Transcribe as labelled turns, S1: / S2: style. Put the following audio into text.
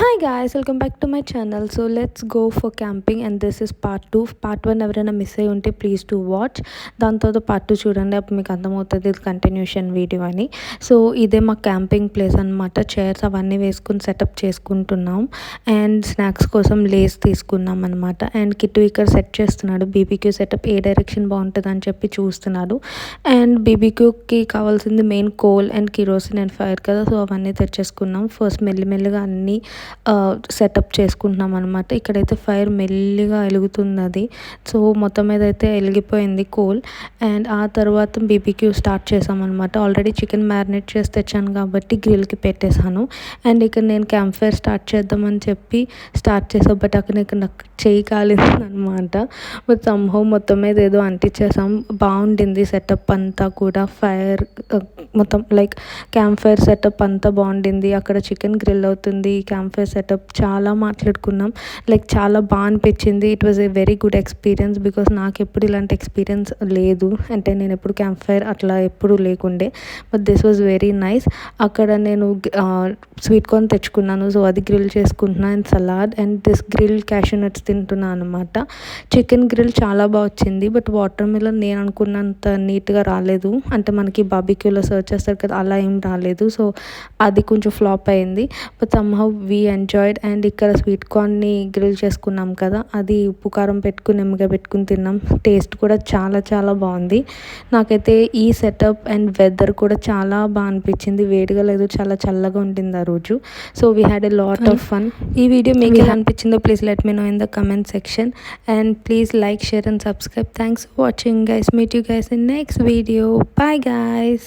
S1: Hi guys, welcome back to my channel. So let's go for camping and this is part 2. Part 1 ఎవరైనా miss అయ్యి ఉంటే please to watch. దాని తర్వాత part 2 చూడండి, అప్పుడు మీకు అర్థమవుతుంది ఇది కంటిన్యూషన్ వీడియో అని. సో ఇదే మా క్యాంపింగ్ ప్లేస్ అనమాట. చైర్స్ అవన్నీ వేసుకుని సెటప్ చేసుకుంటున్నాం అండ్ స్నాక్స్ కోసం లేస్ తీసుకున్నాం అనమాట. అండ్ కిట్టు ఇక్కడ సెట్ చేస్తున్నాడు బీబీక్యూ సెటప్, ఏ డైరెక్షన్ బాగుంటుంది అని చెప్పి చూస్తున్నాడు. అండ్ బీబీక్యూకి కావాల్సింది main coal and kerosene and fire కదా, సో అవన్నీ తెచ్చేసుకున్నాం. ఫస్ట్ మెల్లిమెల్లిగా అన్నీ సెటప్ చేసుకుంటున్నాం అనమాట. ఇక్కడైతే ఫైర్ మెల్లిగా వెలుగుతుంది అది. సో మొత్తం మీద అయితే వెలిగిపోయింది కోల్. అండ్ ఆ తర్వాత బీబీక్యూ స్టార్ట్ చేసామన్నమాట. ఆల్రెడీ చికెన్ మ్యారినేట్ చేసి తెచ్చాను కాబట్టి గ్రిల్కి పెట్టేశాను. అండ్ ఇక్కడ నేను క్యాంప్ ఫైర్ స్టార్ట్ చేద్దామని చెప్పి స్టార్ట్ చేసాను, బట్ అక్కడ ఇక్కడ నాకు చేయి కాలింది అనమాట. బట్ సంహౌ మొత్తం మీద ఏదో అంటించేసాం. బాగుండింది సెటప్ అంతా కూడా. ఫైర్ మొత్తం లైక్ క్యాంప్ ఫైర్ సెటప్ అంతా బాగుండింది. అక్కడ చికెన్ గ్రిల్ అవుతుంది, క్యాంప్ ఫైర్ సెటప్ చాలా మాట్లాడుకున్నాం. లైక్ చాలా బాగా అనిపించింది. It was a very good experience because నాకు ఎప్పుడు ఇలాంటి ఎక్స్పీరియన్స్ లేదు. అంటే నేను ఎప్పుడు క్యాంప్ ఫైర్ అట్లా ఎప్పుడు లేకుండే, but this was very nice. అక్కడ నేను స్వీట్ కార్న్ తెచ్చుకున్నాను, సో అది గ్రిల్ చేసుకుంటున్నాను and salad. And this grill cashew nuts తింటున్నాను అనమాట. చికెన్ గ్రిల్ చాలా బాగా వచ్చింది, బట్ వాటర్ మిలన్ నేను అనుకున్నంత నీట్గా రాలేదు. అంటే మనకి బార్బిక్యూలో సర్వ్ చేస్తారు కదా, అలా ఏం రాలేదు. సో అది కొంచెం ఫ్లాప్ అయింది, but somehow we enjoyed. And ఇక్కడ స్వీట్ కార్న్ని గ్రిల్ చేసుకున్నాం కదా, అది ఉప్పు కారం పెట్టుకుని నెమ్మగా పెట్టుకుని తిన్నాం. టేస్ట్ కూడా చాలా చాలా బాగుంది. నాకైతే ఈ సెటప్ అండ్ వెదర్ కూడా చాలా బాగా అనిపించింది. వేడిగా లేదు, చాలా చల్లగా ఉంటుంది ఆ రోజు. So we had a lot of fun. ఈ వీడియో మీకు ఎలా అనిపించిందో please let me know in the comment section. And please like, share and subscribe. Thanks for watching guys. Meet you guys in next video. Bye guys.